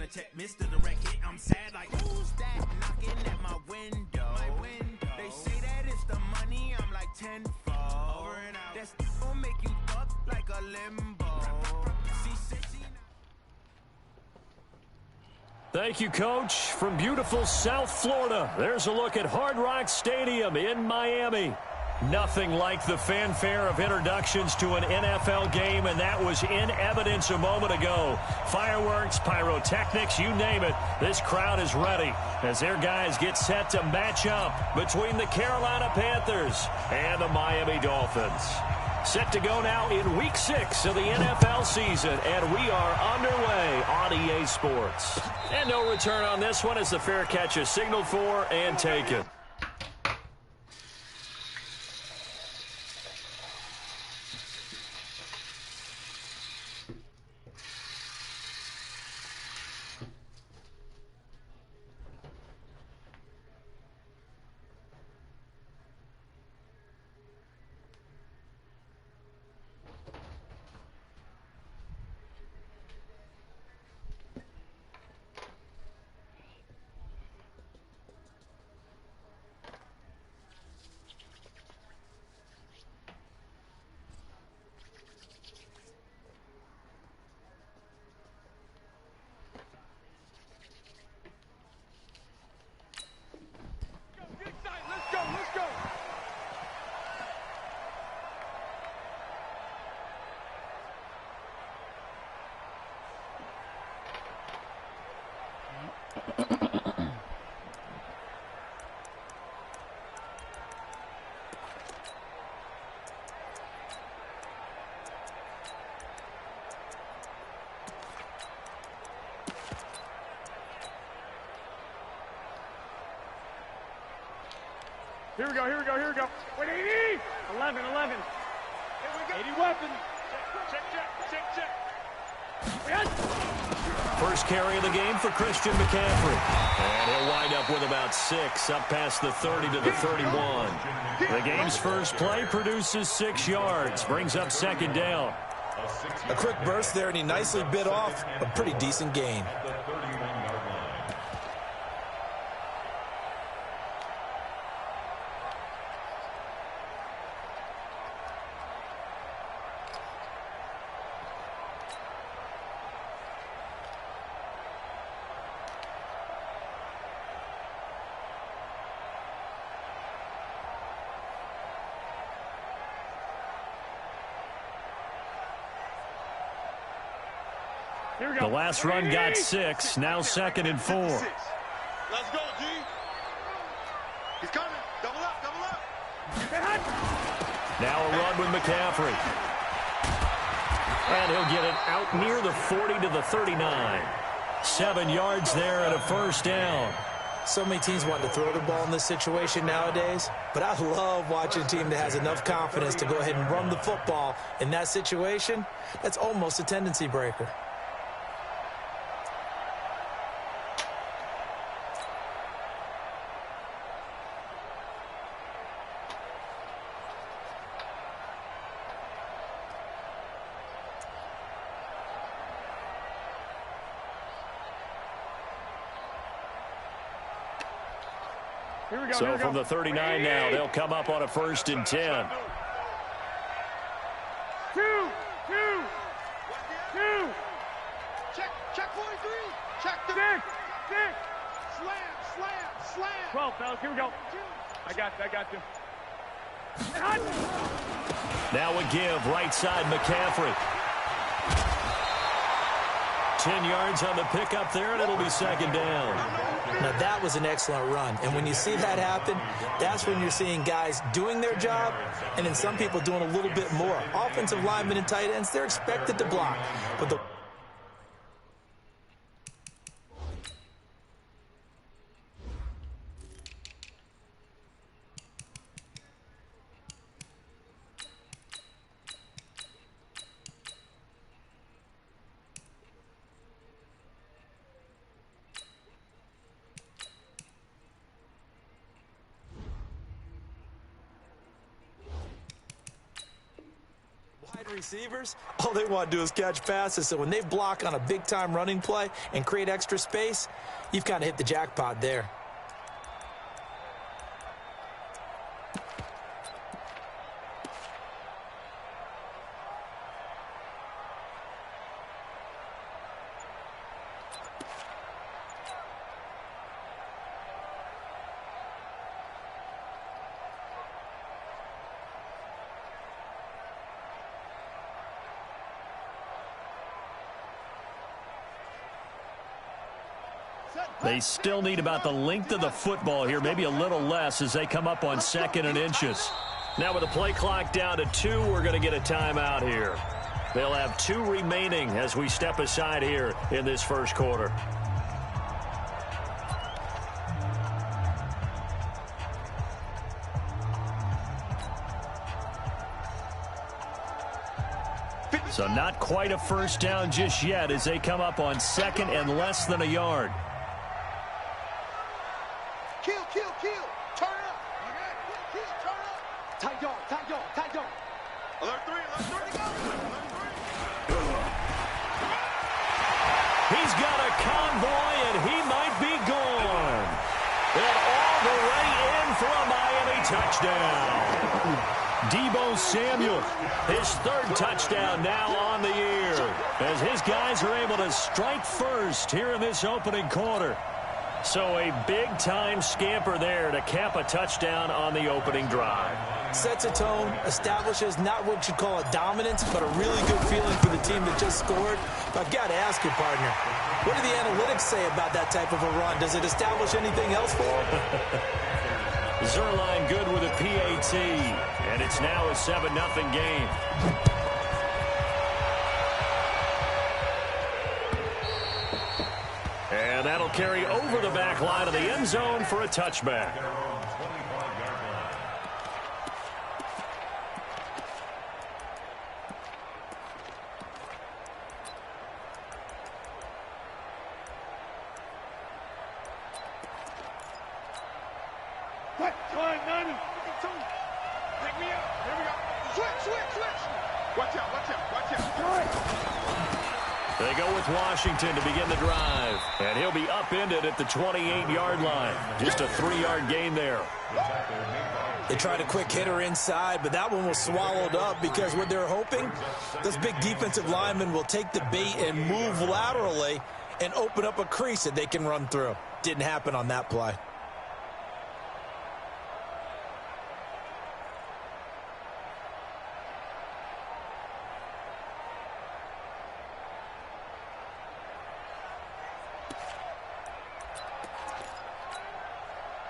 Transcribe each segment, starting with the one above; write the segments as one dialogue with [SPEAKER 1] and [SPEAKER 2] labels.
[SPEAKER 1] wanna check Mr. Direct Hit. I'm sad like, who's that knocking at my window? They say that it's the money, I'm like tenfold. Over and out. That's gonna make you fuck like a limbo. She said she not.
[SPEAKER 2] Thank you, Coach. From beautiful South Florida, there's a look at Hard Rock Stadium in Miami. Nothing like the fanfare of introductions to an NFL game, and that was in evidence a moment ago. Fireworks, pyrotechnics, you name it. This crowd is ready as their guys get set to match up between the Carolina Panthers and the Miami Dolphins. Set to go now in Week 6 of the NFL season, and we are underway on EA Sports. And no return on this one as the fair catch is signaled for and taken.
[SPEAKER 3] Here we go, here we go, here we go. Wait, 80! 11. Here we go. 80 weapon. Check.
[SPEAKER 2] First carry of the game for Christian McCaffrey. And he'll wind up with about 6, up past the 30 to the 31. The game's first play produces 6 yards, brings up second down.
[SPEAKER 4] A quick burst there, and he nicely bit off a pretty decent gain.
[SPEAKER 2] The last run got 6, now 2nd and 4.
[SPEAKER 5] Let's go, G. He's coming. Double up.
[SPEAKER 2] Now a run with McCaffrey. And he'll get it out near the 40 to the 39. 7 yards there and a first down.
[SPEAKER 4] So many teams want to throw the ball in this situation nowadays, but I love watching a team that has enough confidence to go ahead and run the football in that situation. That's almost a tendency breaker.
[SPEAKER 2] So from the 39 now, they'll come up on a 1st and 10.
[SPEAKER 3] Two.
[SPEAKER 5] Check 43. Check 6. Slam.
[SPEAKER 3] 12, fellas, here we go. I got you.
[SPEAKER 2] Now a give, right side McCaffrey. 10 yards on the pickup there, and it'll be 2nd down.
[SPEAKER 4] Now, that was an excellent run. And when you see that happen, that's when you're seeing guys doing their job and then some people doing a little bit more. Offensive linemen and tight ends, they're expected to block. But the Receivers, all they want to do is catch passes, so when they block on a big-time running play and create extra space, you've kind of hit the jackpot there.
[SPEAKER 2] They still need about the length of the football here, maybe a little less as they come up on 2nd and inches. Now with the play clock down to 2, we're going to get a timeout here. They'll have 2 remaining as we step aside here in this first quarter. So not quite a first down just yet as they come up on 2nd and less than a yard.
[SPEAKER 5] Kill. Turn up. Kill, turn up. Tight dog. Alert 3, go.
[SPEAKER 2] He's got a convoy, and he might be gone. And all the way in for a Miami touchdown. Deebo Samuel, his 3rd touchdown now on the year, as his guys are able to strike first here in this opening quarter. So a big-time scamper there to cap a touchdown on the opening drive.
[SPEAKER 4] Sets a tone, establishes not what you'd call a dominance, but a really good feeling for the team that just scored. But I've got to ask you, partner, what do the analytics say about that type of a run? Does it establish anything else for him?
[SPEAKER 2] Zerline good with a PAT, and it's now a 7-0 game. And that'll carry over the back line of the end zone for a touchback.
[SPEAKER 3] What? Time, 9 and 52. Pick me up. Here we go. Switch. Watch out.
[SPEAKER 2] They go with Washington to begin the drive. And he'll be upended at the 28-yard line. Just a 3-yard gain there.
[SPEAKER 4] They tried a quick hitter inside, but that one was swallowed up because what they're hoping, this big defensive lineman will take the bait and move laterally and open up a crease that they can run through. Didn't happen on that play.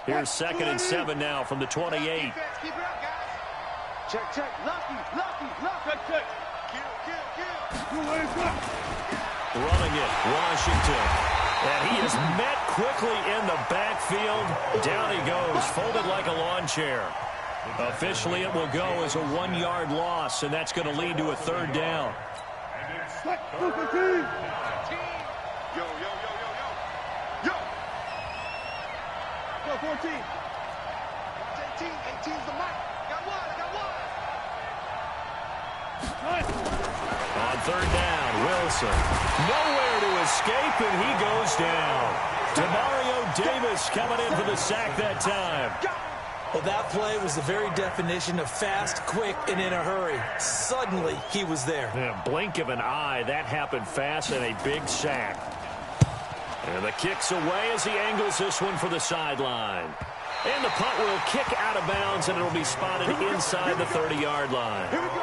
[SPEAKER 2] Here's 2nd and 7 now from the 28.
[SPEAKER 5] Keep it up, guys. Check. Lucky.
[SPEAKER 3] Check.
[SPEAKER 5] Kill.
[SPEAKER 2] Running it, Washington. And he is met quickly in the backfield. Down he goes, folded like a lawn chair. Officially, it will go as a 1-yard loss, and that's going to lead to a 3rd down.
[SPEAKER 5] Yo.
[SPEAKER 3] 14.
[SPEAKER 5] 18's the mark. Got one.
[SPEAKER 2] On 3rd down, Wilson. Nowhere to escape, and he goes down. Demario Davis coming in for the sack that time.
[SPEAKER 4] Well, that play was the very definition of fast, quick, and in a hurry. Suddenly, he was there.
[SPEAKER 2] In a blink of an eye, that happened fast and a big sack. And the kick's away as he angles this one for the sideline. And the punt will kick out of bounds, and it'll be spotted inside the 30-yard line.
[SPEAKER 5] Here we go.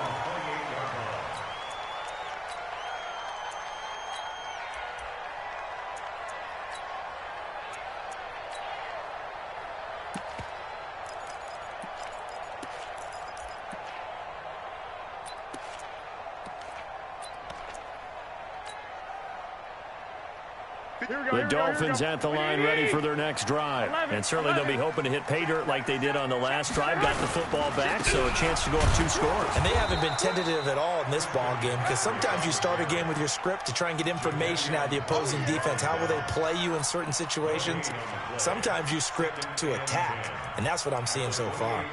[SPEAKER 2] The Dolphins at the line ready for their next drive. And certainly they'll be hoping to hit pay dirt like they did on the last drive. Got the football back, so a chance to go up 2 scores.
[SPEAKER 4] And they haven't been tentative at all in this ball game because sometimes you start a game with your script to try and get information out of the opposing defense. How will they play you in certain situations? Sometimes you script to attack, and that's what I'm seeing so far.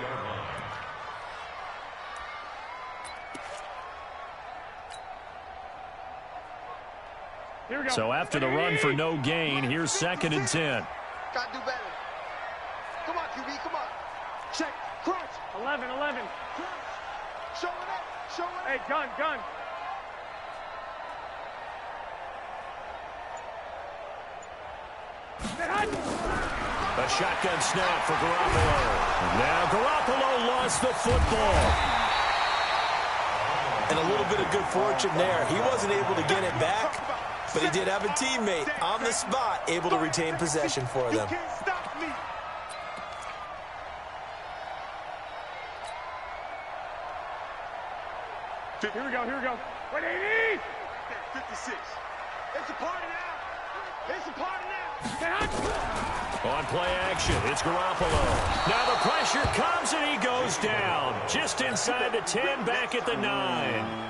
[SPEAKER 2] So after the run for no gain, here's 2nd and 10.
[SPEAKER 5] Gotta do better. Come on, QB, come on. Check, crunch.
[SPEAKER 3] 11.
[SPEAKER 5] Crunch. Show it up, show it up.
[SPEAKER 3] Hey, gun.
[SPEAKER 2] A shotgun snap for Garoppolo. Now Garoppolo lost the football.
[SPEAKER 4] And a little bit of good fortune there. He wasn't able to get it back, but he did have a teammate on the spot able to retain possession for them.
[SPEAKER 5] You can't stop me.
[SPEAKER 3] Here we go. What do you need?
[SPEAKER 5] 56. It's a party now. It's a party now.
[SPEAKER 2] On play action, it's Garoppolo. Now the pressure comes and he goes down. Just inside the 10, back at the 9.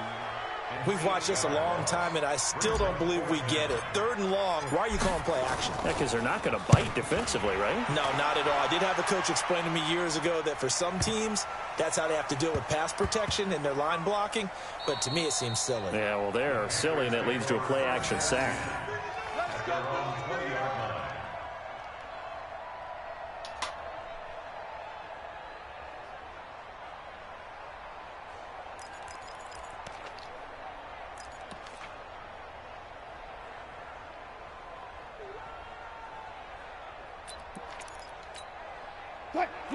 [SPEAKER 4] We've watched this a long time, and I still don't believe we get it. 3rd and long, why are you calling play action?
[SPEAKER 2] Because they're not going to bite defensively, right?
[SPEAKER 4] No, not at all. I did have a coach explain to me years ago that for some teams, that's how they have to deal with pass protection and their line blocking. But to me, it seems silly.
[SPEAKER 2] Yeah, well, they're silly, and it leads to a play action sack.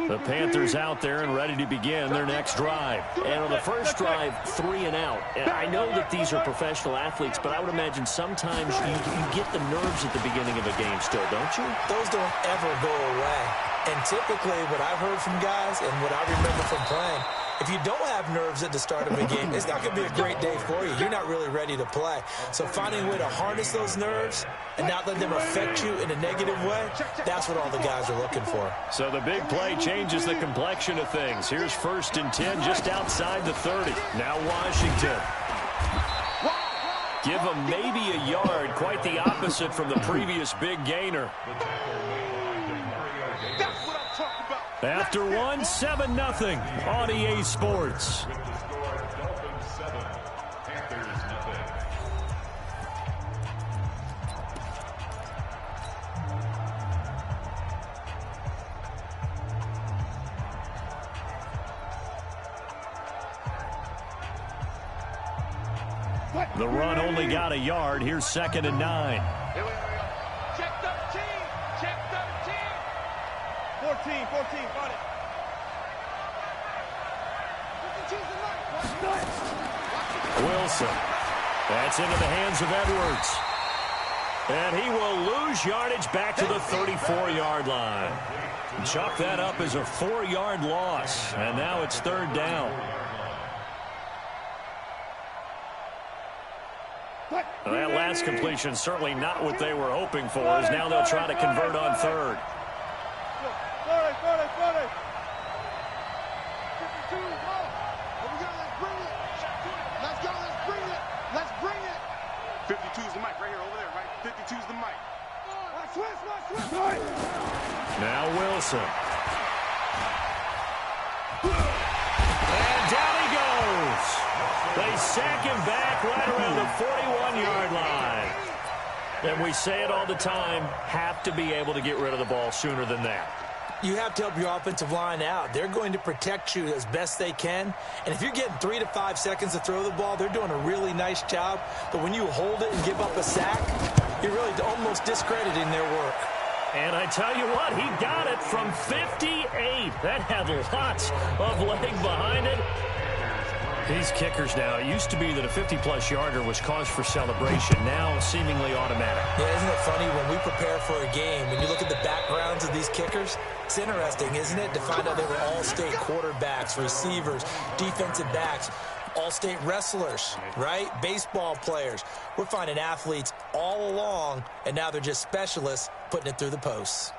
[SPEAKER 2] The Panthers out there and ready to begin their next drive. And on the first drive, 3 and out. And I know that these are professional athletes, but I would imagine sometimes you get the nerves at the beginning of a game still, don't you?
[SPEAKER 4] Those don't ever go away. And typically what I've heard from guys and what I remember from playing, if you don't have nerves at the start of a game, it's not going to be a great day for you. You're not really ready to play. So finding a way to harness those nerves and not let them affect you in a negative way, that's what all the guys are looking for.
[SPEAKER 2] So the big play changes the complexion of things. Here's 1st and 10 just outside the 30. Now Washington. Give them maybe a yard, quite the opposite from the previous big gainer. After one, 7-0 on EA Sports. The run only got a yard. Here's 2nd and 9.
[SPEAKER 5] Check 13. Check 13. 14, got it.
[SPEAKER 2] Wilson. That's into the hands of Edwards. And he will lose yardage back to the 34-yard line. Chalk that up as a 4-yard loss. And now it's 3rd down. Well, that last completion certainly not what they were hoping for, as now they'll try to convert on 3rd.
[SPEAKER 5] Let's bring it. 52's the mic right here, over there, right? 52's the mic.
[SPEAKER 2] Now Wilson. And down he goes. They sack him back right around the 41-yard line. And we say it all the time, have to be able to get rid of the ball sooner than that.
[SPEAKER 4] You have to help your offensive line out. They're going to protect you as best they can. And if you're getting 3 to 5 seconds to throw the ball, they're doing a really nice job. But when you hold it and give up a sack, you're really almost discrediting their work.
[SPEAKER 2] And I tell you what, he got it from 58. That had lots of leg behind it. These kickers now, it used to be that a 50-plus yarder was cause for celebration. Now seemingly automatic.
[SPEAKER 4] Yeah, isn't it funny when we prepare for a game, when you look at the backgrounds of these kickers, it's interesting, isn't it, to find out they were all-state quarterbacks, receivers, defensive backs, all-state wrestlers, right? Baseball players. We're finding athletes all along, and now they're just specialists putting it through the posts.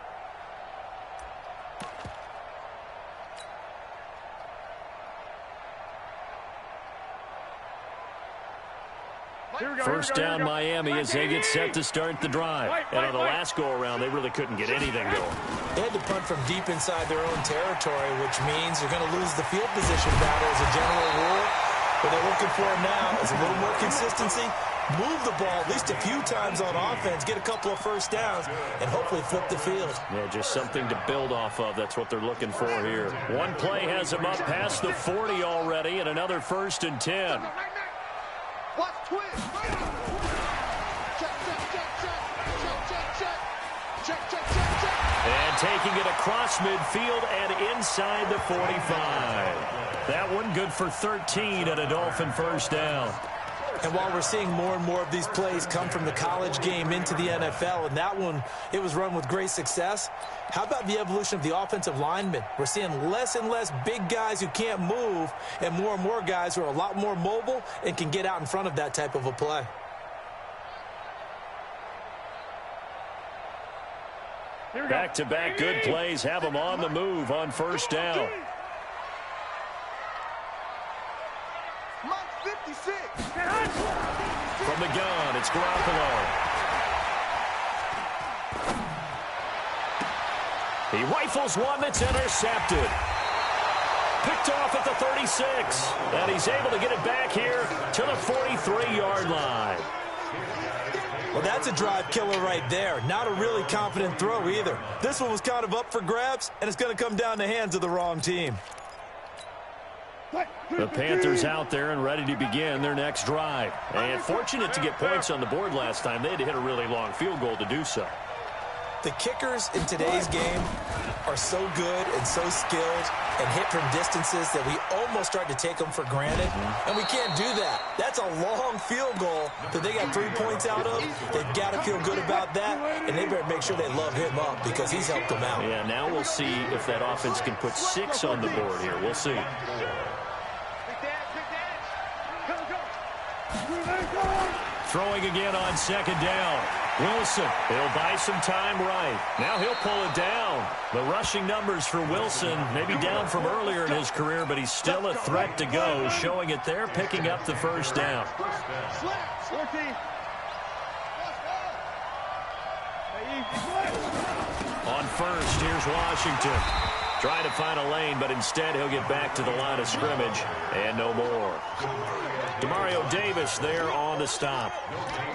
[SPEAKER 2] First down Miami as they get set to start the drive. And on the last go-around, they really couldn't get anything going.
[SPEAKER 4] They had to punt from deep inside their own territory, which means they're going to lose the field position battle as a general rule. What they're looking for now is a little more consistency move the ball at least a few times on offense, get a couple of first downs, and hopefully flip the field.
[SPEAKER 2] Yeah, just something to build off of. That's what they're looking for here. One play has them up past the 40 already, and another 1st and 10.
[SPEAKER 5] Watch twist. Check.
[SPEAKER 2] And taking it across midfield and inside the 45. That one good for 13 and a Dolphin first down.
[SPEAKER 4] And while we're seeing more and more of these plays come from the college game into the NFL, and that one, it was run with great success, how about the evolution of the offensive linemen? We're seeing less and less big guys who can't move and more guys who are a lot more mobile and can get out in front of that type of a play.
[SPEAKER 2] Back-to-back good plays have them on the move on first down.
[SPEAKER 5] Mike 56.
[SPEAKER 2] From the gun, it's Garoppolo. He rifles one that's intercepted. Picked off at the 36. And he's able to get it back here to the 43-yard line.
[SPEAKER 4] Well, that's a drive killer right there. Not a really confident throw either. This one was kind of up for grabs, and it's going to come down the hands of the wrong team.
[SPEAKER 2] The Panthers out there and ready to begin their next drive. And fortunate to get points on the board last time. They had to hit a really long field goal to do so.
[SPEAKER 4] The kickers in today's game are so good and so skilled and hit from distances that we almost start to take them for granted, and we can't do that. That's a long field goal that they got 3 points out of. They've got to feel good about that, and they better make sure they love him up because he's helped them out.
[SPEAKER 2] Yeah, now we'll see if that offense can put 6 on the board here. We'll see. Throwing again on second down. Wilson, he'll buy some time right. Now he'll pull it down. The rushing numbers for Wilson, maybe down from earlier in his career, but he's still a threat to go, showing it there, picking up the first down. On first, here's Washington. Trying to find a lane, but instead he'll get back to the line of scrimmage, and no more. Demario Davis there on the stop.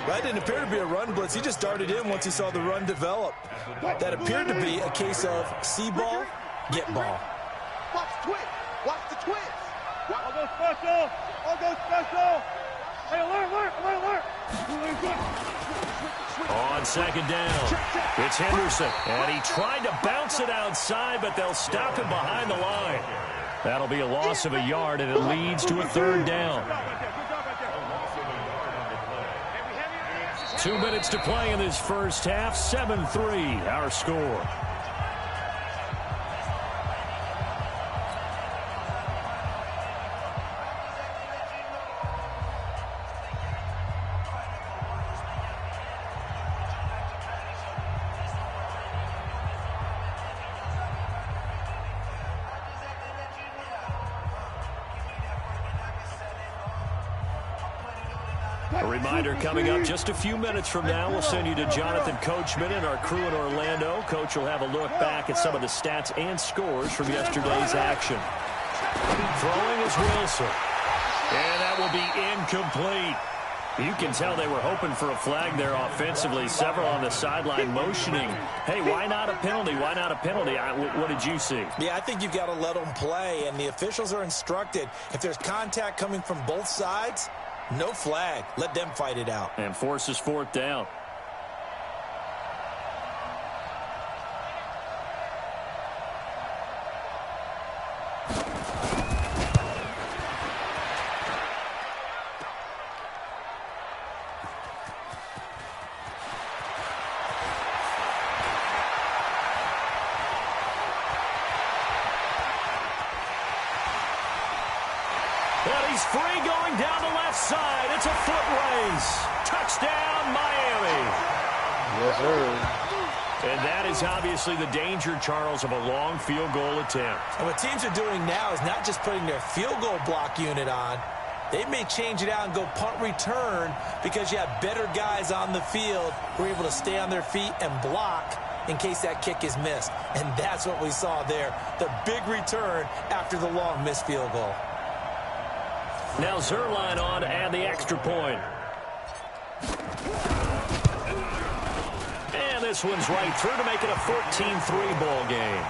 [SPEAKER 4] That didn't appear to be a run blitz. He just darted in once he saw the run develop. That appeared to be a case of see ball, get ball.
[SPEAKER 5] Watch twist. Watch the twist.
[SPEAKER 3] I'll go special. I'll go special. Hey, alert.
[SPEAKER 2] On second down, it's Henderson. And he tried to bounce it outside, but they'll stop him behind the line. That'll be a loss of a yard, and it leads to a third down. 2 minutes to play in this first half. 7-3, our score. A reminder coming up just a few minutes from now, we'll send you to Jonathan Coachman and our crew in Orlando. Coach will have a look back at some of the stats and scores from yesterday's action. Throwing is Wilson. And that will be incomplete. You can tell they were hoping for a flag there offensively. Several on the sideline motioning. Hey, why not a penalty? Why not a penalty? What did you see?
[SPEAKER 4] Yeah, I think you've got to let them play, and the officials are instructed. If there's contact coming from both sides, no flag. Let them fight it out.
[SPEAKER 2] And forces fourth down. And he's free going down the left side. It's a foot race. Touchdown, Miami.
[SPEAKER 6] Yes, sir.
[SPEAKER 2] And that is obviously the danger, Charles, of a long field goal attempt.
[SPEAKER 4] And what teams are doing now is not just putting their field goal block unit on. They may change it out and go punt return because you have better guys on the field who are able to stay on their feet and block in case that kick is missed. And that's what we saw there, the big return after the long missed field goal.
[SPEAKER 2] Now Zuerlein on to add the extra point. And this one's right through to make it a 14-3 ball game.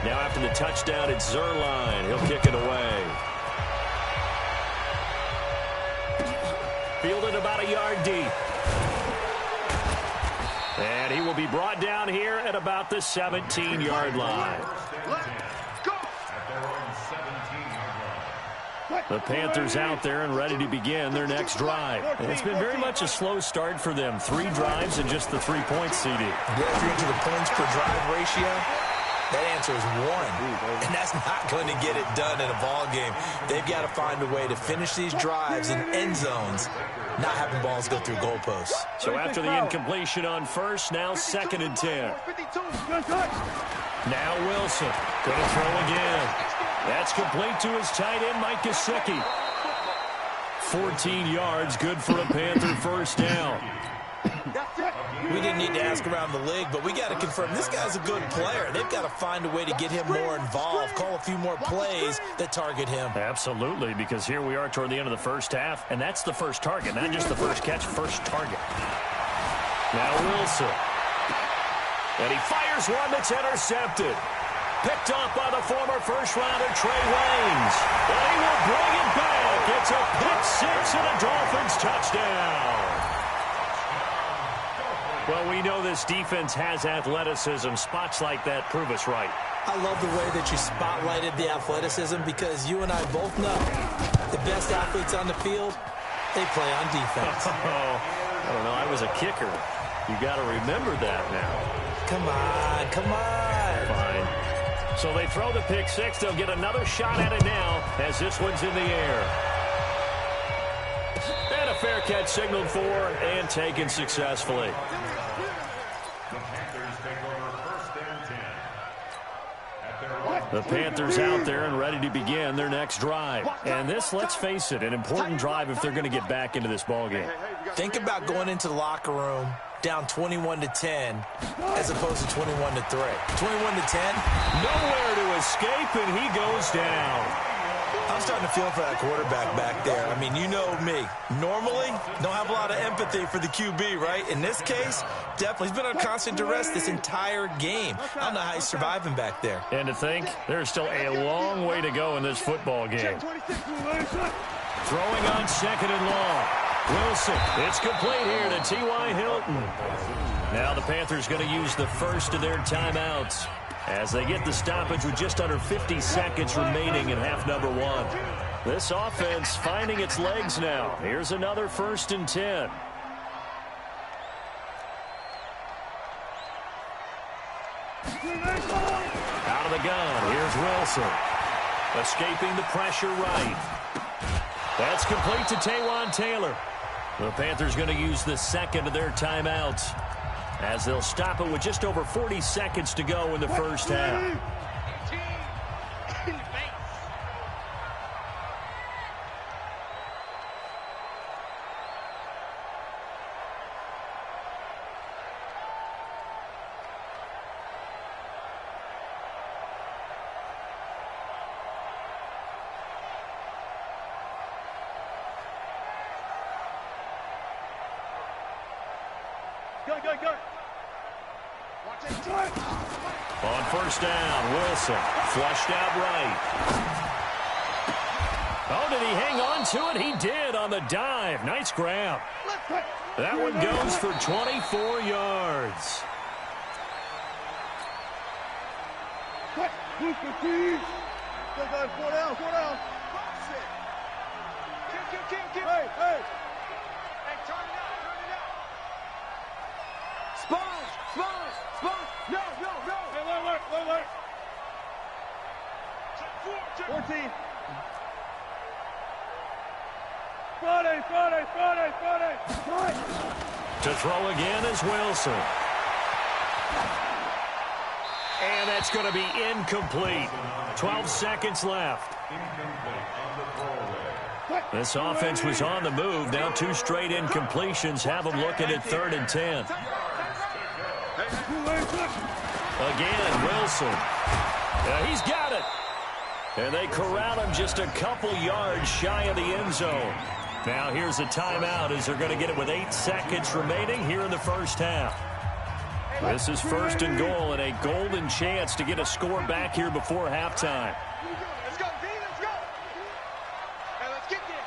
[SPEAKER 2] Now after the touchdown, it's Zerline. He'll kick it away. Fielded about a yard deep. And he will be brought down here at about the 17-yard line. The Panthers out there and ready to begin their next drive. And it's been very much a slow start for them. 3 drives and just the 3-point CD.
[SPEAKER 4] Yeah, if you're into the points per drive ratio, that answer is 1. And that's not going to get it done in a ball game. They've got to find a way to finish these drives in end zones, not having balls go through goalposts.
[SPEAKER 2] So after the incompletion on first, now 2nd and 10. Now Wilson going to throw again. That's complete to his tight end, Mike Gesicki. 14 yards, good for a Panther first down.
[SPEAKER 4] We didn't need to ask around the league, but we got to confirm this guy's a good player. They've got to find a way to get him more involved, call a few more plays that target him.
[SPEAKER 2] Absolutely, because here we are toward the end of the first half, and that's the first target, not just the first catch, first target. Now Wilson. And he fires one that's intercepted. Picked off by the former first-rounder Trey Waynes. And he will bring it back. It's a pick-6 and a Dolphins touchdown. Well, we know this defense has athleticism. Spots like that prove us right.
[SPEAKER 4] I love the way that you spotlighted the athleticism because you and I both know the best athletes on the field, they play on defense.
[SPEAKER 2] Oh, I don't know. I was a kicker. You got to remember that now.
[SPEAKER 4] Come on, come on.
[SPEAKER 2] Fine. So they throw the pick-6. They'll get another shot at it now as this one's in the air. And a fair catch signaled for and taken successfully. The Panthers out there and ready to begin their next drive. And this, let's face it, an important drive if they're going to get back into this ballgame.
[SPEAKER 4] Think about going into the locker room down 21-10 as opposed to 21-3. 21-10,
[SPEAKER 2] nowhere to escape, and he goes down.
[SPEAKER 4] I'm starting to feel for that quarterback back there. I mean, you know me. Normally, don't have a lot of empathy for the QB, right? In this case, definitely. He's been on constant duress this entire game. I don't know how he's surviving back there.
[SPEAKER 2] And to think, there's still a long way to go in this football game. Throwing on 2nd and long. Wilson, it's complete here to T.Y. Hilton. Now the Panthers going to use the first of their timeouts as they get the stoppage with just under 50 seconds remaining in half number 1. This offense finding its legs now. Here's another 1st and 10. Out of the gun, here's Wilson. Escaping the pressure right. That's complete to Taywan Taylor. The Panthers going to use the 2nd of their timeouts as they'll stop it with just over 40 seconds to go in the first half.
[SPEAKER 3] Go.
[SPEAKER 2] On first down, Wilson flushed out right. Oh, did he hang on to it? He did on the dive. Nice grab. That one goes for 24 yards.
[SPEAKER 3] Four down. Hey. Sponge. No. Hey, alert. 14. Friday.
[SPEAKER 2] To throw again is Wilson. And that's going to be incomplete. 12 seconds left. This offense was on the move. Now 2 straight incompletions have them looking at 3rd and 10. Again, Wilson. He's got it. And they corral him just a couple yards shy of the end zone. Now here's a timeout as they're going to get it with 8 seconds remaining here in the first half. This is 1st and goal and a golden chance to get a score back here before halftime.
[SPEAKER 5] Let's go, B, let's go. Hey, let's get there.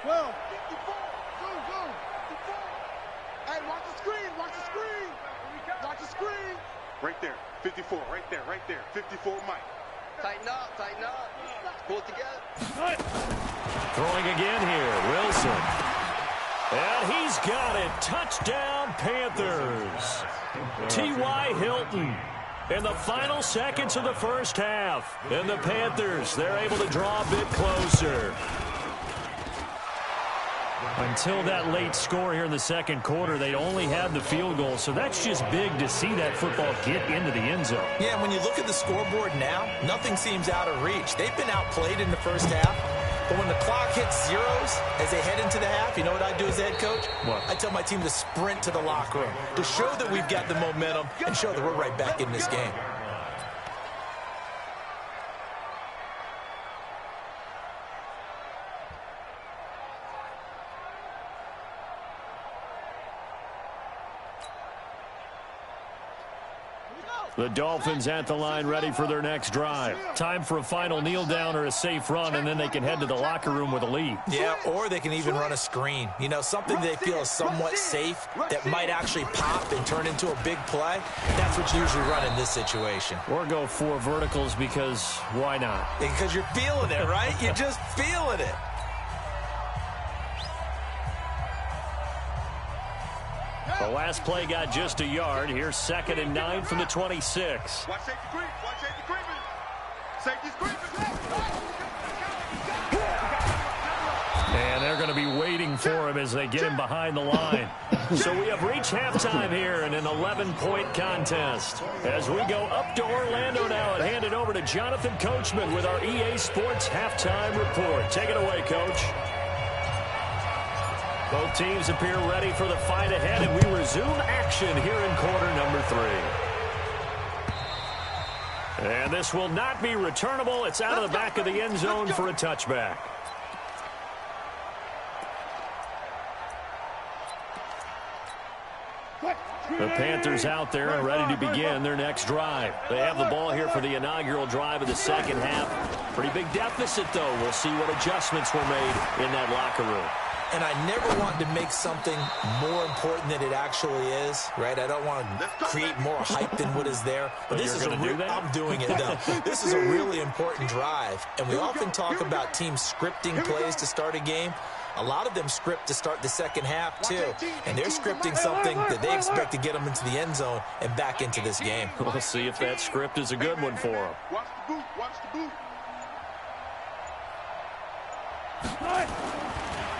[SPEAKER 5] Well, 54. Go. Hey, watch the screen. Watch the screen.
[SPEAKER 3] Right there. 54. Right there. 54, Mike.
[SPEAKER 5] Tighten up. Pull it together.
[SPEAKER 2] Throwing again here, Wilson. And he's got it. Touchdown, Panthers. T.Y. Hilton in the final seconds of the first half. And the Panthers, they're able to draw a bit closer. Until that late score here in the second quarter, they only had the field goal. So that's just big to see that football get into the end zone.
[SPEAKER 4] Yeah, when you look at the scoreboard now, nothing seems out of reach. They've been outplayed in the first half. But when the clock hits zeros as they head into the half, you know what I do as the head coach?
[SPEAKER 2] What?
[SPEAKER 4] I tell my team to sprint to the locker room to show that we've got the momentum and show that we're right back in this game.
[SPEAKER 2] The Dolphins at the line ready for their next drive. Time for a final kneel down or a safe run, and then they can head to the locker room with a lead.
[SPEAKER 4] Yeah, or they can even run a screen. You know, something they feel is somewhat safe that might actually pop and turn into a big play. That's what you usually run in this situation.
[SPEAKER 2] Or go 4 verticals because why not?
[SPEAKER 4] Because you're feeling it, right? You're just feeling it.
[SPEAKER 2] The last play got just a yard. Here's 2nd and 9 from the 26.
[SPEAKER 3] Watch safety creeping. Safety's creeping.
[SPEAKER 2] And they're going to be waiting for him as they get him behind the line. So we have reached halftime here in an 11-point contest. As we go up to Orlando now and hand it over to Jonathan Coachman with our EA Sports halftime report. Take it away, Coach. Both teams appear ready for the fight ahead, and we resume action here in quarter number 3. And this will not be returnable. It's out of the back of the end zone for a touchback. The Panthers out there and ready to begin their next drive. They have the ball here for the inaugural drive of the second half. Pretty big deficit, though. We'll see what adjustments were made in that locker room.
[SPEAKER 4] And I never want to make something more important than it actually is, right? I don't want to create more hype than what is there. But this is I'm doing it, though. This is a really important drive. And we often talk about teams scripting plays to start a game. A lot of them script to start the second half, too. And they're scripting something that they expect to get them into the end zone and back into this game.
[SPEAKER 2] We'll see if that script is a good one for them.
[SPEAKER 3] Watch the boot.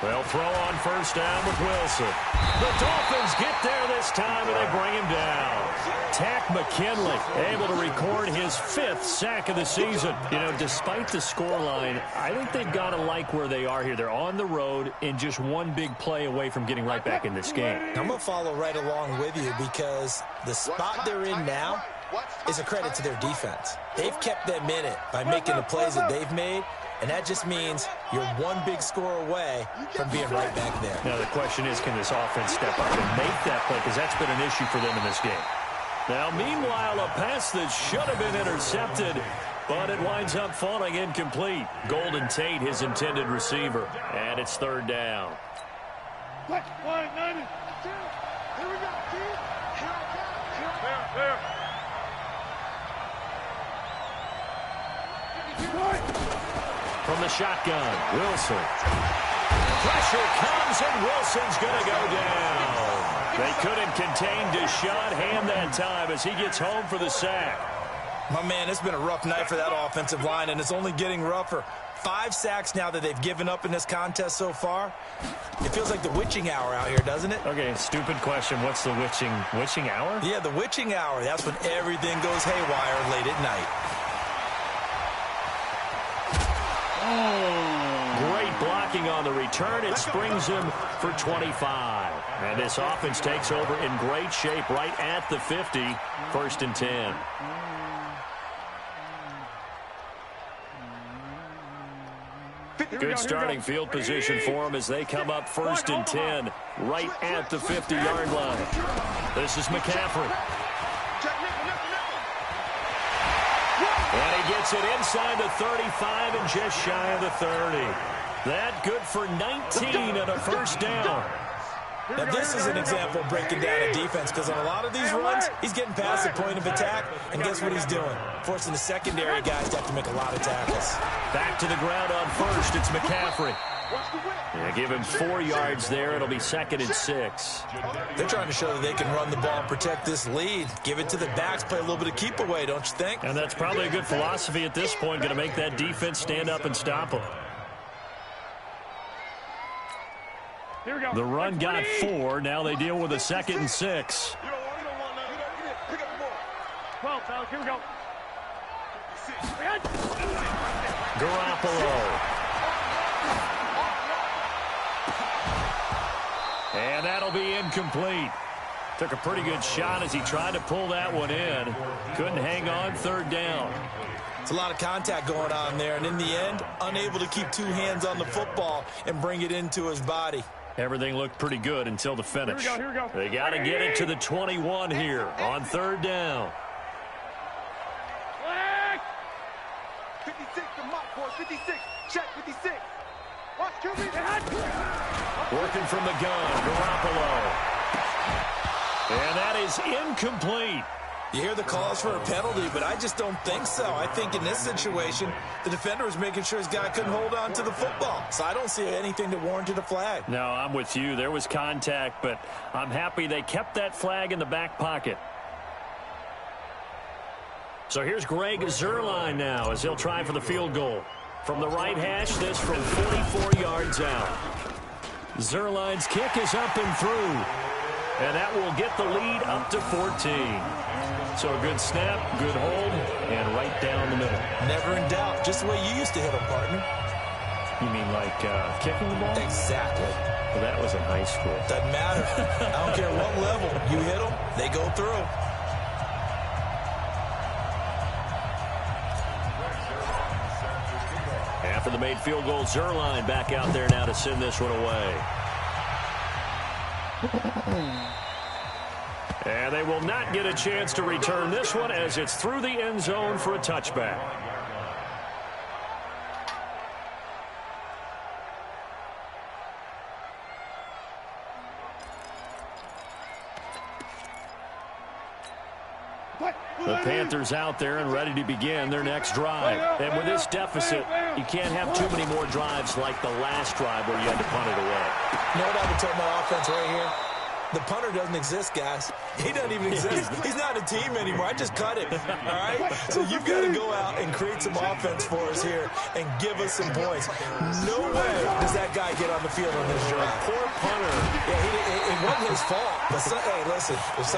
[SPEAKER 2] They'll throw on first down with Wilson. The Dolphins get there this time, and they bring him down. Tack McKinley able to record his 5th sack of the season. You know, despite the scoreline, I think they've got to like where they are here. They're on the road and just one big play away from getting right back in this game.
[SPEAKER 4] I'm going to follow right along with you because the spot they're in now is a credit to their defense. They've kept them in it by making the plays that they've made. And that just means you're one big score away from being right back there.
[SPEAKER 2] Now, the question is, can this offense step up and make that play? Because that's been an issue for them in this game. Now, meanwhile, a pass that should have been intercepted, but it winds up falling incomplete. Golden Tate, his intended receiver. And it's 3rd down.
[SPEAKER 3] Here we go, kid. There.
[SPEAKER 2] From the shotgun, Wilson. Pressure comes, and Wilson's going to go down. They couldn't contain Deshaun Hand that time as he gets home for the sack.
[SPEAKER 4] My man, it's been a rough night for that offensive line, and it's only getting rougher. 5 sacks now that they've given up in this contest so far. It feels like the witching hour out here, doesn't it?
[SPEAKER 2] Okay, stupid question. What's the witching hour?
[SPEAKER 4] Yeah, the witching hour. That's when everything goes haywire late at night.
[SPEAKER 2] blocking on the return. It springs him for 25. And this offense takes over in great shape right at the 50. 1st and 10. Good starting field position for them as they come up 1st and 10 right at the 50-yard line. This is McCaffrey. And he gets it inside the 35 and just shy of the 30. That good for 19 and a 1st down.
[SPEAKER 4] Now, this is an example of breaking down a defense because on a lot of these runs, he's getting past the point of attack, and guess what he's doing? Forcing the secondary guys to have to make a lot of tackles.
[SPEAKER 2] Back to the ground on 1st. It's McCaffrey. Yeah, give him 4 yards there. It'll be 2nd and 6.
[SPEAKER 4] They're trying to show that they can run the ball and protect this lead. Give it to the backs, play a little bit of keep away, don't you think?
[SPEAKER 2] And that's probably a good philosophy at this point, going to make that defense stand up and stop them.
[SPEAKER 3] Here we go.
[SPEAKER 2] The run got 4. Now they deal with a 2nd and 6.
[SPEAKER 3] Pick up the ball. 12, Tyler. Here we go.
[SPEAKER 2] Garoppolo. And that'll be incomplete. Took a pretty good shot as he tried to pull that one in. Couldn't hang on. 3rd down.
[SPEAKER 4] It's a lot of contact going on there, and in the end, unable to keep 2 hands on the football and bring it into his body.
[SPEAKER 2] Everything looked pretty good until the finish.
[SPEAKER 3] Here we go.
[SPEAKER 2] They got to get it to the 21 here on 3rd down.
[SPEAKER 5] 56, the mock boy, 56. Check, 56. Watch, QB.
[SPEAKER 2] Working from the gun, Garoppolo. And that is incomplete.
[SPEAKER 4] You hear the calls for a penalty, but I just don't think so. I think in this situation, the defender was making sure his guy couldn't hold on to the football. So I don't see anything that warranted a flag.
[SPEAKER 2] No, I'm with you. There was contact, but I'm happy they kept that flag in the back pocket. So here's Greg Zuerlein now as he'll try for the field goal. From the right hash, this from 44 yards out. Zuerlein's kick is up and through. And that will get the lead up to 14. So a good snap, good hold, and right down the middle.
[SPEAKER 4] Never in doubt. Just the way you used to hit them, partner.
[SPEAKER 2] You mean like kicking the ball?
[SPEAKER 4] Exactly.
[SPEAKER 2] Well, that was in high school.
[SPEAKER 4] Doesn't matter. I don't care what level. You hit them, they go through.
[SPEAKER 2] After the made field goal, Zuerlein back out there now to send this one away. And they will not get a chance to return this one as it's through the end zone for a touchback. The Panthers out there and ready to begin their next drive. And with this deficit, you can't have too many more drives like the last drive where you had to punt it away.
[SPEAKER 4] You know what I would tell my offense right here? The punter doesn't exist, guys. He doesn't even exist. He's not a team anymore. I just cut it, all right? So you've got to go out and create some offense for us here and give us some points. No way does that guy get on the field on this drive.
[SPEAKER 2] Poor punter.
[SPEAKER 4] Yeah, it wasn't his fault. But hey, listen, there's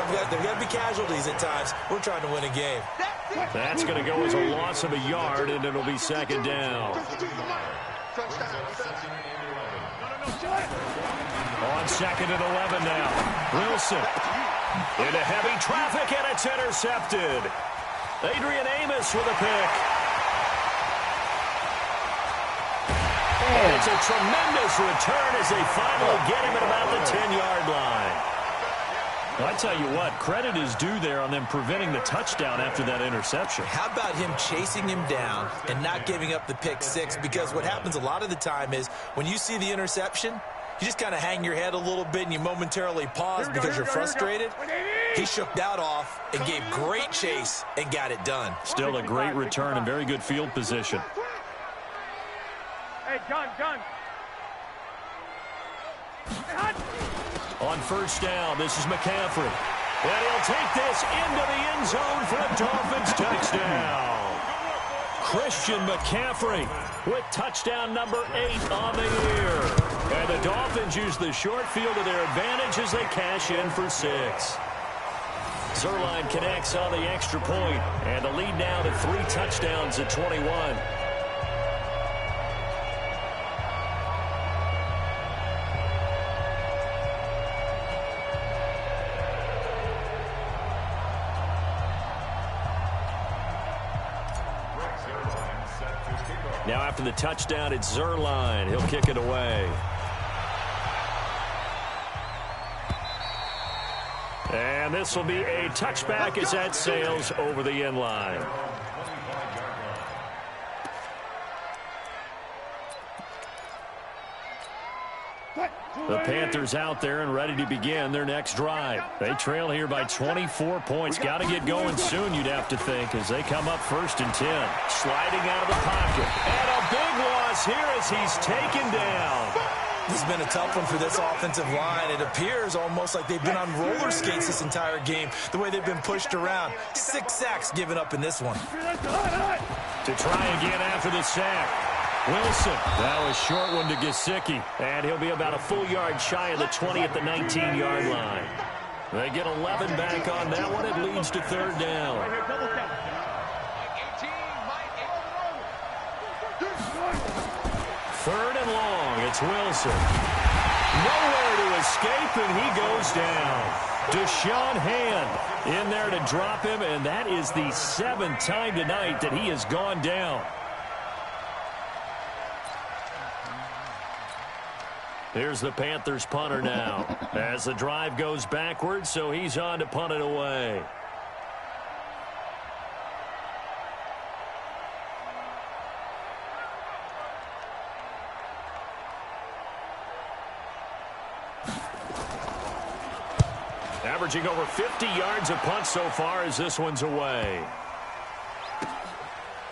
[SPEAKER 4] got to be casualties at times. We're trying to win a game.
[SPEAKER 2] That's going to go as a loss of a yard, and it'll be 2nd down. On 2nd and 11 now. Wilson into heavy traffic, and it's intercepted. Adrian Amos with a pick. And it's a tremendous return as they finally get him at about the 10-yard line. Well, I tell you what, credit is due there on them preventing the touchdown after that interception.
[SPEAKER 4] How about him chasing him down and not giving up the pick six? Because what happens a lot of the time is when you see the interception, you just kind of hang your head a little bit and you momentarily pause because you're frustrated. He shook that off and gave great chase and got it done.
[SPEAKER 2] Still a great return and very good field position.
[SPEAKER 3] Hey, gun.
[SPEAKER 2] On 1st down, this is McCaffrey. And he'll take this into the end zone for a Dolphins touchdown. Christian McCaffrey with touchdown number 8 on the year. And the Dolphins use the short field to their advantage as they cash in for 6. Zuerlein connects on the extra point, and the lead now to 3 touchdowns at 21. Now after the touchdown, it's Zerline. He'll kick it away. And this will be a touchback as that sails over the end line. The Panthers out there and ready to begin their next drive. They trail here by 24 points. Got to get going soon, you'd have to think, as they come up 1st and 10. Sliding out of the pocket. And a big loss here as he's taken down.
[SPEAKER 4] This has been a tough one for this offensive line. It appears almost like they've been on roller skates this entire game, the way they've been pushed around. 6 sacks given up in this one.
[SPEAKER 2] To try again after the sack. Wilson. That was a short one to Gesicki. And he'll be about a full yard shy of the 20 at the 19-yard line. They get 11 back on that one. It leads to 3rd down. 3rd and long. It's Wilson. Nowhere to escape, and he goes down. Deshaun Hand in there to drop him, and that is the 7th time tonight that he has gone down. Here's the Panthers punter now as the drive goes backwards, so he's on to punt it away. Averaging over 50 yards a punt so far as this one's away.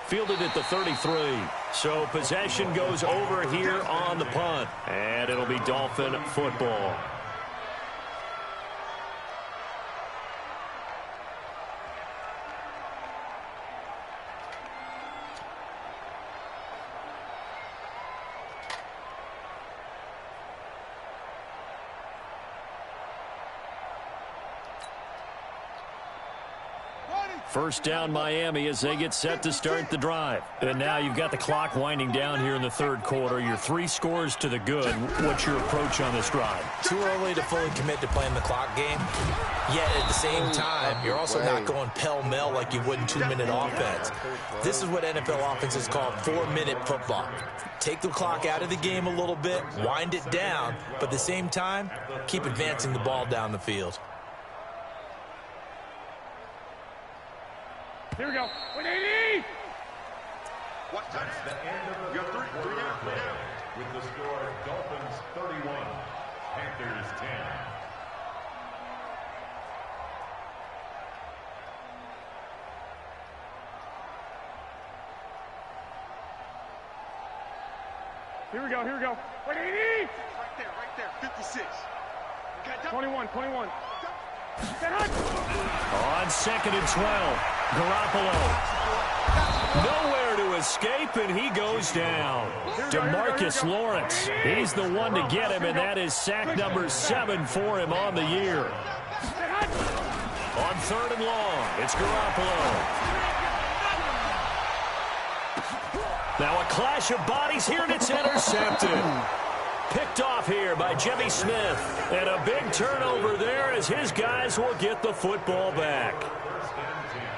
[SPEAKER 2] Fielded at the 33. So possession goes over here on the punt. And it'll be Dolphin football. First down Miami as they get set to start the drive. And now you've got the clock winding down here in the 3rd quarter. Your 3 scores to the good. What's your approach on this drive?
[SPEAKER 4] Too early to fully commit to playing the clock game. Yet at the same time, you're also not going pell-mell like you would in 2-minute offense. This is what NFL offenses call 4-minute football. Take the clock out of the game a little bit, wind it down, but at the same time, keep advancing the ball down the field.
[SPEAKER 3] Here we go. 180!
[SPEAKER 5] Watch that. You got 3 out.
[SPEAKER 7] With the score, Dolphins 31, Panthers 10.
[SPEAKER 3] Here we go. 180!
[SPEAKER 5] Right there. 56.
[SPEAKER 3] 21.
[SPEAKER 2] On 2nd and 12, Garoppolo. Nowhere to escape, and he goes down. DeMarcus Lawrence, he's the one to get him, and that is sack number 7 for him on the year. On 3rd and long, it's Garoppolo. Now a clash of bodies here, and it's intercepted. Picked off here by Jimmy Smith. And a big turnover there as his guys will get the football back.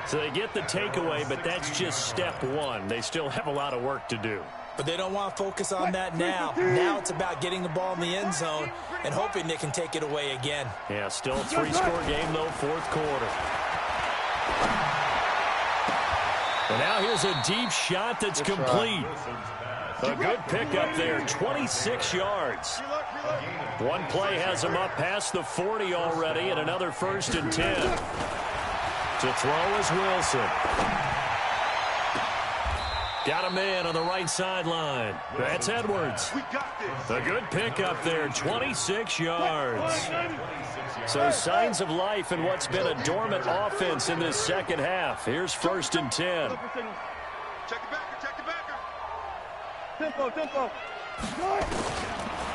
[SPEAKER 2] So they get the takeaway, but that's just step 1. They still have a lot of work to do.
[SPEAKER 4] But they don't want to focus on that now. Now it's about getting the ball in the end zone and hoping they can take it away again.
[SPEAKER 2] Yeah, still a 3-score game, though, 4th quarter. And now here's a deep shot that's complete. A good pickup there, 26 yards. One play has him up past the 40 already, and another 1st and 10. To throw is Wilson. Got a man on the right sideline. That's Edwards. A good pickup there, 26 yards. So signs of life in what's been a dormant offense in this 2nd half. Here's 1st and 10.
[SPEAKER 5] Check the backer.
[SPEAKER 3] Tempo.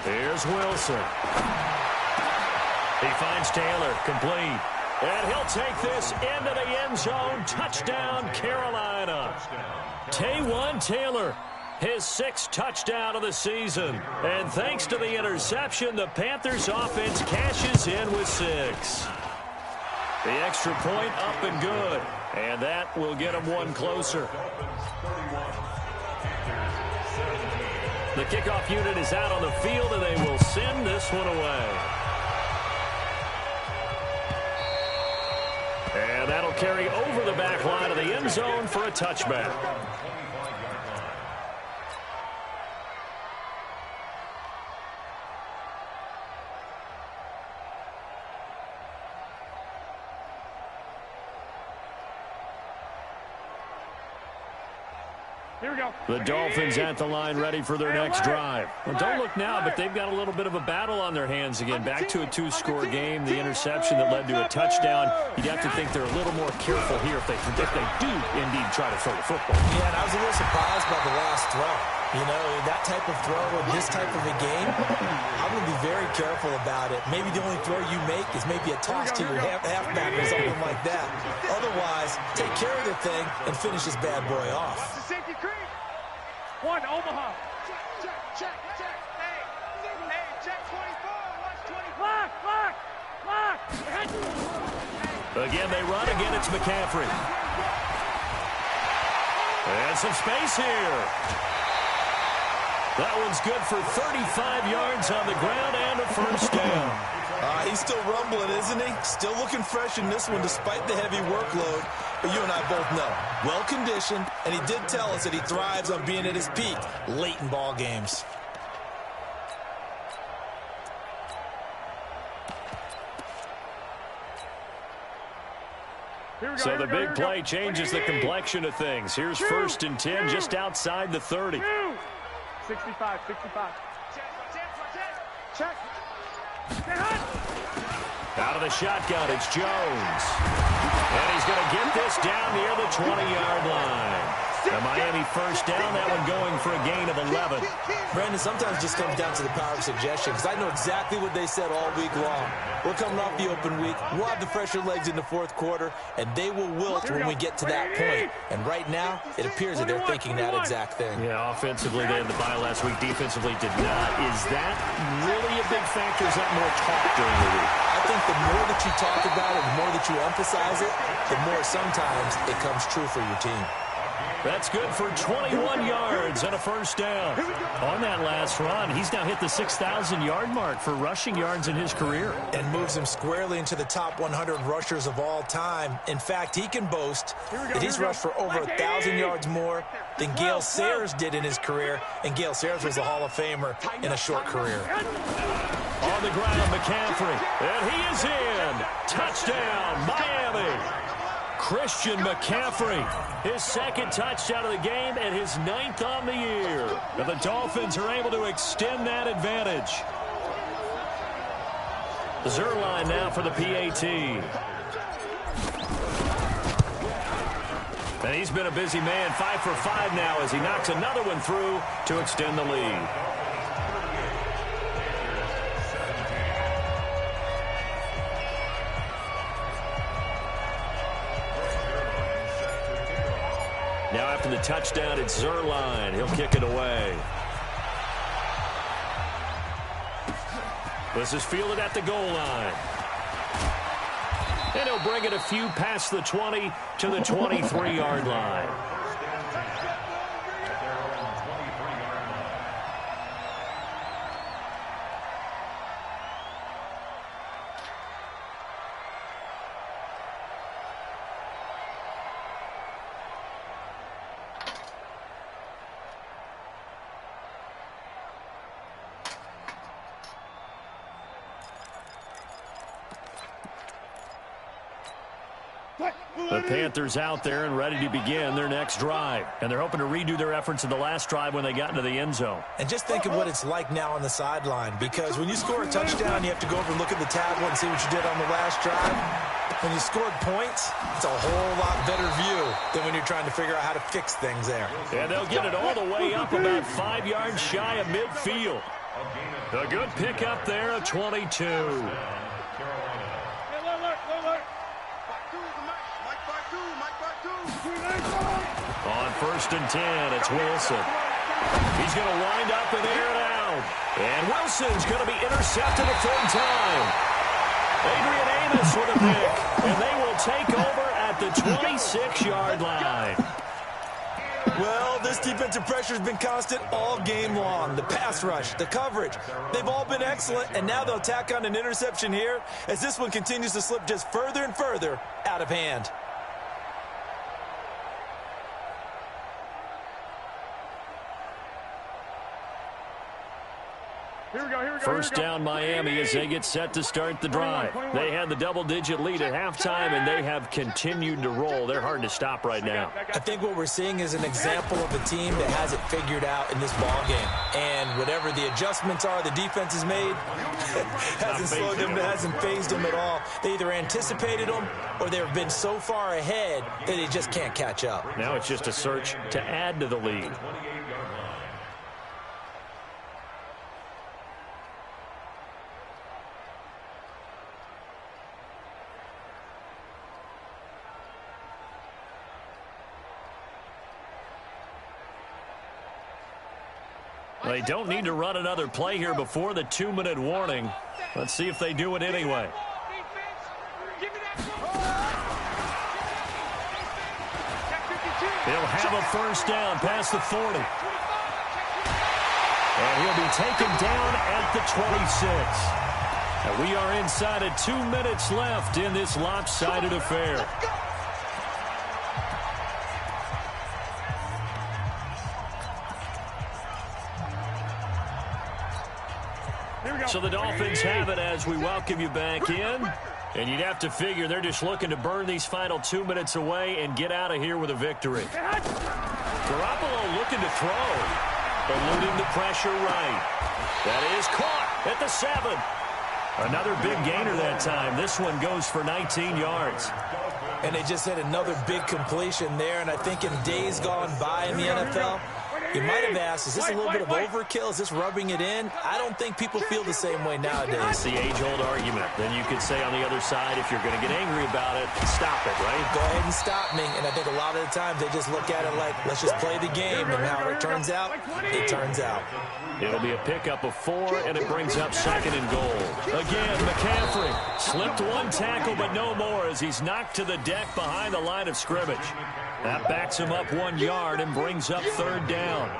[SPEAKER 2] Here's Wilson. He finds Taylor, complete. And he'll take this into the end zone. Touchdown, Carolina. Taywan Taylor, his 6th touchdown of the season. And thanks to the interception, the Panthers offense cashes in with 6. The extra point up and good. And that will get them one closer. The kickoff unit is out on the field, and they will send this one away. And that'll carry over the back line of the end zone for a touchback.
[SPEAKER 3] Here we go.
[SPEAKER 2] The Dolphins at the line ready for their next drive. Well, don't look now, but they've got a little bit of a battle on their hands again. Back to a two-score game. The interception that led to a touchdown. You'd have to think they're a little more careful here if they do indeed try to throw the football.
[SPEAKER 4] Yeah, and I was a little surprised by the last throw. You know, that type of throw in this type of a game, I'm going to be very careful about it. Maybe the only throw you make is maybe a toss to your halfback or something like that. Otherwise, take care of the thing and finish this bad boy off.
[SPEAKER 3] One, Omaha.
[SPEAKER 5] Check. Hey, check 24. Watch 24.
[SPEAKER 3] Lock.
[SPEAKER 2] Again, they run. Again, it's McCaffrey. And some space here. That one's good for 35 yards on the ground and a first down.
[SPEAKER 4] He's still rumbling, isn't he? Still looking fresh in this one despite the heavy workload. But you and I both know, well-conditioned, and he did tell us that he thrives on being at his peak late in ball games.
[SPEAKER 2] So the big play changes the complexion of things. Here's 1st and 10 just outside the 30.
[SPEAKER 3] 65. Check.
[SPEAKER 2] Out of the shotgun, it's Jones. And he's going to get this down near the 20-yard line. The Miami first down, that one going for a gain of 11.
[SPEAKER 4] Brandon, sometimes it just comes down to the power of suggestion, because I know exactly what they said all week long. We're coming off the open week. We'll have the fresher legs in the fourth quarter, and they will wilt when we get to that point. And right now, it appears that they're thinking that exact thing.
[SPEAKER 2] Yeah, offensively, they had the bye last week. Defensively, did not. Is that really a big factor? Is that more talk during the week?
[SPEAKER 4] I think the more that you talk about it, the more that you emphasize it, the more sometimes it comes true for your team.
[SPEAKER 2] That's good for 21 yards and a first down. On that last run, he's now hit the 6,000-yard mark for rushing yards in his career.
[SPEAKER 4] And moves him squarely into the top 100 rushers of all time. In fact, he can boast that he's rushed for over 1,000 yards more than Gale Sayers did in his career. And Gale Sayers was a Hall of Famer in a short career.
[SPEAKER 2] On the ground, McCaffrey. And he is in. Touchdown, Miami. Christian McCaffrey, his second touchdown of the game and his 9th on the year. And the Dolphins are able to extend that advantage. Zerline now for the PAT. And he's been a busy man, 5 for 5 now as he knocks another one through to extend the lead. Now after the touchdown, it's Zerline. He'll kick it away. This is fielded at the goal line. And he'll bring it a few past the 20 to the 23-yard line. The Panthers out there and ready to begin their next drive. And they're hoping to redo their efforts in the last drive when they got into the end zone.
[SPEAKER 4] And just think of what it's like now on the sideline, because when you score a touchdown, you have to go over and look at the tablet and see what you did on the last drive. When you scored points, it's a whole lot better view than when you're trying to figure out how to fix things there.
[SPEAKER 2] And they'll get it all the way up about 5 yards shy of midfield. A good pickup there of 22. On 1st and 10, it's Wilson. He's going to wind up and air it out. And Wilson's going to be intercepted a third time. Adrian Amos with a pick. And they will take over at the 26-yard line.
[SPEAKER 4] Well, this defensive pressure has been constant all game long. The pass rush, the coverage, they've all been excellent, and now they'll tack on an interception here as this one continues to slip just further and further out of hand.
[SPEAKER 2] First down Miami as they get set to start the drive. They had the double-digit lead at halftime, and they have continued to roll. They're hard to stop right now.
[SPEAKER 4] I think what we're seeing is an example of a team that has it figured out in this ball game. And whatever the adjustments are the defense has made, hasn't slowed them, hasn't phased them at all. They either anticipated them or they've been so far ahead that they just can't catch up.
[SPEAKER 2] Now it's just a search to add to the lead. They don't need to run another play here before the 2-minute warning. Let's see if they do it anyway. He'll have a first down past the 40. And he'll be taken down at the 26. And we are inside of 2 minutes left in this lopsided affair. So the Dolphins have it as we welcome you back in. And you'd have to figure they're just looking to burn these final 2 minutes away and get out of here with a victory. Garoppolo looking to throw. Eluding the pressure right. That is caught at the 7. Another big gainer that time. This one goes for 19 yards.
[SPEAKER 4] And they just had another big completion there. And I think in days gone by in the NFL, you might have asked, is this a little bit of overkill? Is this rubbing it in? I don't think people feel the same way nowadays.
[SPEAKER 2] It's the age-old argument. Then you could say on the other side, if you're going to get angry about it, stop it, right?
[SPEAKER 4] Go ahead and stop me. And I think a lot of the times they just look at it like, let's just play the game. And how it turns out, it turns out.
[SPEAKER 2] It'll be a pickup of 4, and it brings up 2nd and goal. Again, McCaffrey slipped one tackle, but no more as he's knocked to the deck behind the line of scrimmage. That backs him up 1 yard and brings up 3rd down.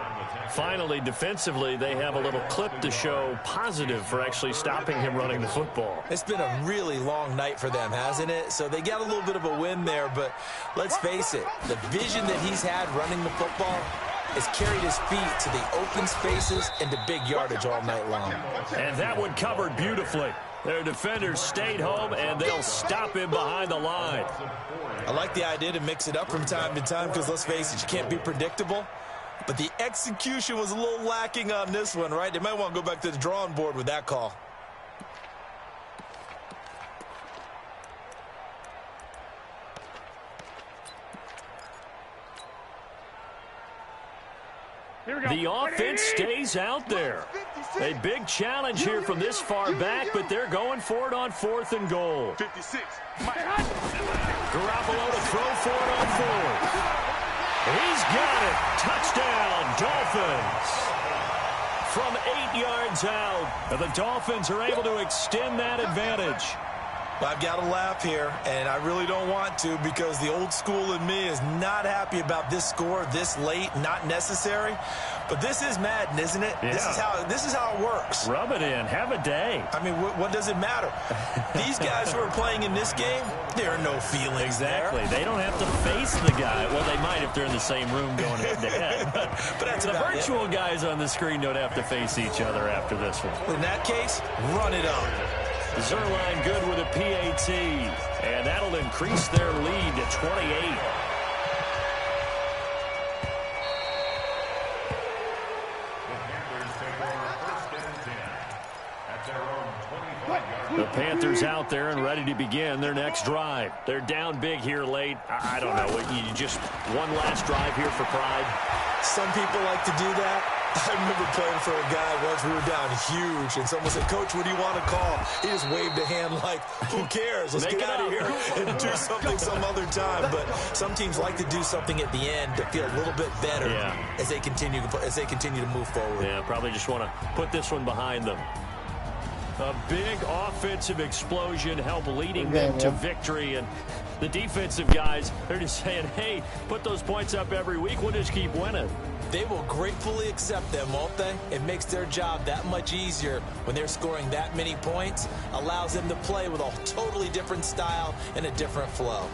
[SPEAKER 2] Finally, defensively, they have a little clip to show positive for actually stopping him running the football.
[SPEAKER 4] It's been a really long night for them, hasn't it? So they got a little bit of a win there, but let's face it, the vision that he's had running the football has carried his feet to the open spaces and to big yardage all night long.
[SPEAKER 2] And that one covered beautifully. Their defenders stayed home, and they'll stop him behind the line.
[SPEAKER 4] I like the idea to mix it up from time to time because, let's face it, you can't be predictable. But the execution was a little lacking on this one, right? They might want to go back to the drawing board with that call.
[SPEAKER 2] The offense stays out there. A big challenge here from this far back, but they're going for it on 4th and goal.
[SPEAKER 3] 56.
[SPEAKER 2] Garoppolo to throw for it on 4th. He's got it. Touchdown, Dolphins. From 8 yards out, the Dolphins are able to extend that advantage.
[SPEAKER 4] I've got to laugh here, and I really don't want to because the old school in me is not happy about this score this late, not necessary. But this is Madden, isn't it?
[SPEAKER 2] Yeah.
[SPEAKER 4] This is how it works.
[SPEAKER 2] Rub it in. Have a day.
[SPEAKER 4] I mean, what does it matter? These guys who are playing in this game, there are no feelings
[SPEAKER 2] Exactly.
[SPEAKER 4] there.
[SPEAKER 2] They don't have to face the guy. Well, they might if they're in the same room going head-to-head.
[SPEAKER 4] But that's
[SPEAKER 2] the
[SPEAKER 4] about
[SPEAKER 2] virtual guys on the screen don't have to face each other after this one.
[SPEAKER 4] In that case, run it up.
[SPEAKER 2] Zerline good with a PAT, and that'll increase their lead to 28. The Panthers out there and ready to begin their next drive. They're down big here late. I don't know. You just one last drive here for pride?
[SPEAKER 4] Some people like to do that. I remember playing for a guy once. We were down huge, and someone said, "Coach, what do you want to call?" He just waved a hand like, "Who cares? Let's get out of here and do something some other time." But some teams like to do something at the end to feel a little bit better as they continue to move forward.
[SPEAKER 2] Yeah, probably just want to put this one behind them. A big offensive explosion helped leading them to victory, and The defensive guys, they're just saying, hey, put those points up every week. We'll just keep winning.
[SPEAKER 4] They will gratefully accept them, won't they? It makes their job that much easier when they're scoring that many points. Allows them to play with a totally different style and a different flow.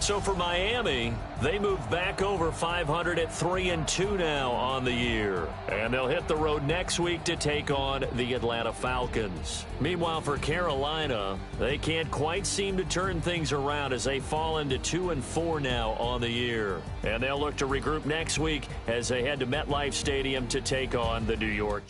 [SPEAKER 2] So for Miami, they move back over 500 at 3-2 now on the year. And they'll hit the road next week to take on the Atlanta Falcons. Meanwhile, for Carolina, they can't quite seem to turn things around as they fall into 2-4 now on the year. And they'll look to regroup next week as they head to MetLife Stadium to take on the New York